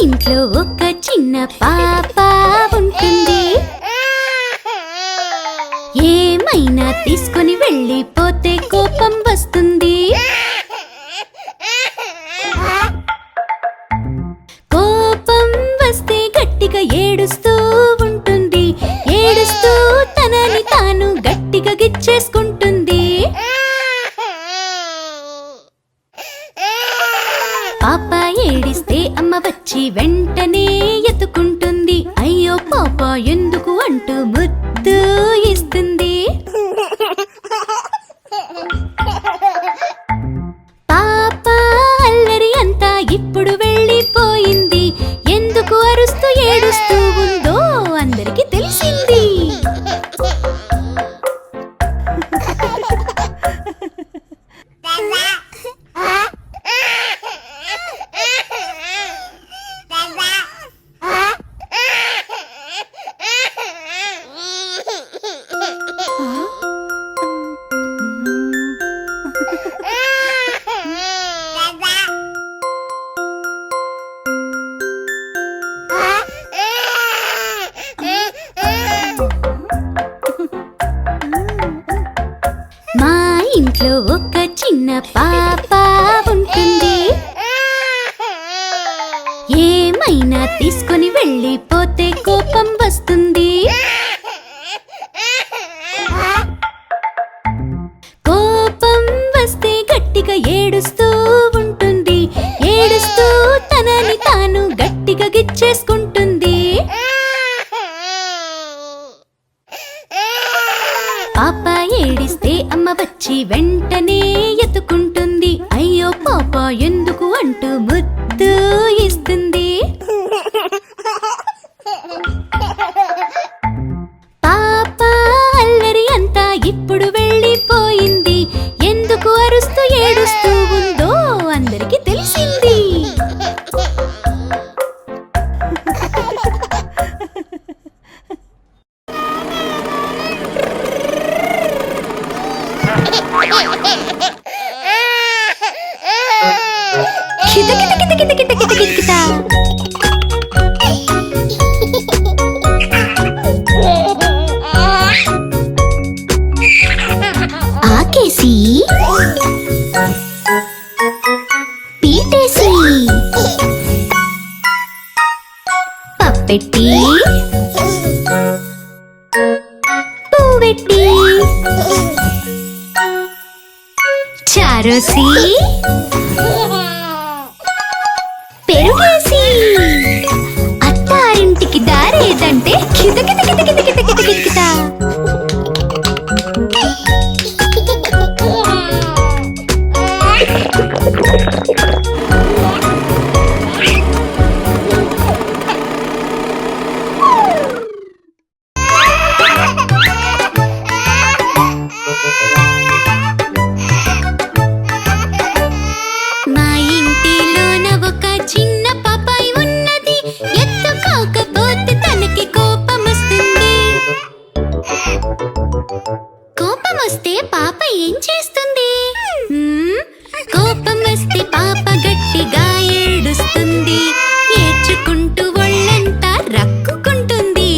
ఇంట్లో ఒక చిన్న పాప ఉంటుంది. ఏమైనా తీసుకొని వెళ్ళిపోతే కోపం వస్తుంది. కోపం వస్తే గట్టిగా ఏడుస్తూ ఉంటుంది. ఏడుస్తూ తనని తాను గట్టిగా గిచ్చేసుకుంటుంది. పాప ఏడిస్తే అమ్మ వచ్చి వెంటనే ఎత్తుకుంటుంది. అయ్యో పాప ఎందుకు అంటూ ముద్దు ఇస్తుంది. పాప అల్లరి అంతా ఇప్పుడు వెళ్ళిపోయింది. ఎందుకు అరుస్తూ ఏడుస్తూ ఉందో అందరికీ తెలిసింది. మా ఇంట్లో ఒక చిన్న పాప ఉంటుంది. ఏమైనా తీసుకొని వెళ్ళిపోతే కోపం వస్తుంది. కోపం వస్తే గట్టిగా ఏడుస్తూ ఉంటుంది. ఏడుస్తూ తనని తాను గట్టిగా గిచ్చేసుకుంటుంది. పాప ఏడిస్తే అమ్మ వచ్చి వెంటనే ఎత్తుకుంటుంది. అయ్యో పాప ఎందుకు అంటూ ముద్దు ఇస్తుంది. పాప అల్లరి అంతా ఇప్పుడు వెళ్ళిపోయింది. ఎందుకు అరుస్తూ ఏడుస్తూ ఉందో అందరికీ తెలిసింది. ఆకేసి పీటేసి పప్పెట్టి పువ్వెట్టి చారోసి పెరుగేసి అత్తారింటికి దారేదంటే కిత కిత కిత కిత కిత కిత కిత కిత. కోపం వస్తే పాప ఏం చేస్తుంది? కోపం వస్తే పాప గట్టిగా ఏడుస్తుంది. ఏడ్చుకుంటూ ఒళ్ళంతా రక్కుకుంటుంది.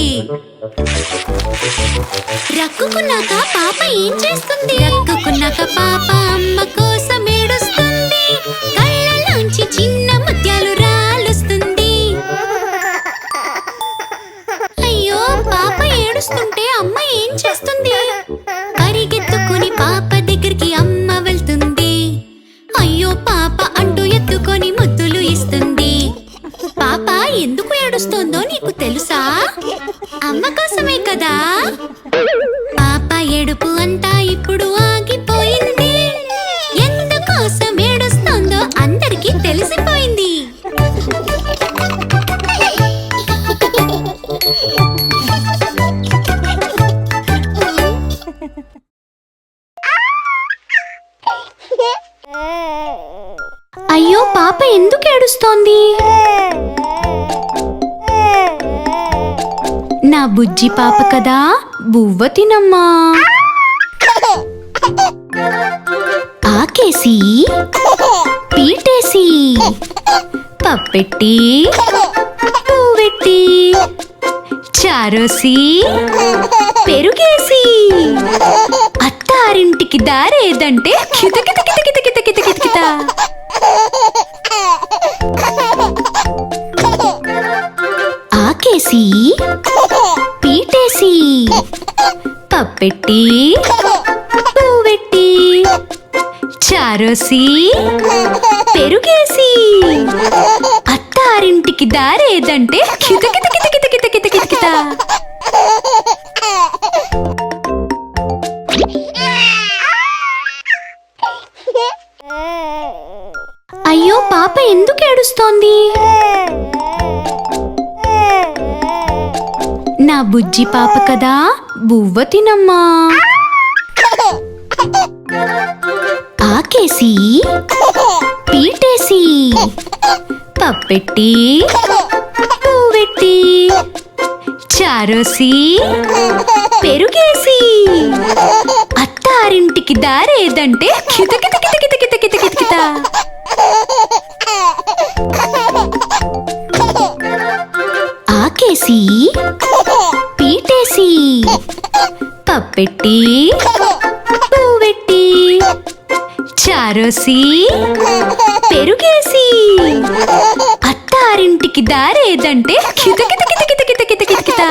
రక్కుకున్నాక పాప ఏం చేస్తుంది? రక్కుకున్నాక పాప అమ్మ కోసం ఏడుస్తుంది. కళ్ళలోంచి చిన్న ముత్యాలు రాలుస్తుంది. అయ్యో పాప ఏడుస్తుంటే అమ్మ ఏం చేస్తుంది? పరిగెత్తుకుని పాప దగ్గరికి అమ్మ వెళ్తుంది. అయ్యో పాప అంటూ ఎత్తుకొని ముద్దులు ఇస్తుంది. పాప ఎందుకు ఏడుస్తోందో నీకు తెలుసా? అమ్మ కోసమే కదా. పాప ఏడుపు అంతా ఇప్పుడు ఆగిపోయింది. ఎందుకోసం ఏడుస్తోందో అందరికీ తెలిసిపోయింది. అయ్యో పాప ఎందుకు ఏడుస్తోంది? నా బుజ్జి పాప కదా, బువ్వ తినమ్మా. ఆకేసి పీటేసి పప్పెట్టి పెట్టి చారోసి పెరుగేసి అత్తారింటికి దారేదంటే కితకిత కితకిత కితకిత కితకిత. ఆకేసి పీటేసి పప్పెట్టి పువ్వెట్టి చారోసి పెరుగేసి అత్తారింటికి దారేదంటే కితకిత కితకిత కితకిత కితకిత. అయ్యో పాప ఎందుకు ఏడుస్తోంది? నా బుజ్జి పాప కదా, బువ్వ తినమ్మా. ఆకేసి పీటేసి పప్పెట్టి పువ్వెట్టి చారోసి పెరుగేసి అత్తారింటికి దారేదంటే కితకిత కితకిత కితకిత కితకిత. ఆకేసి పీటేసి పప్పెట్టి పువ్వెట్టి చారోసి పెరుగేసి అత్తారింటికి దారేదంటే కితకిత కితకిత కితకిత కితకిత.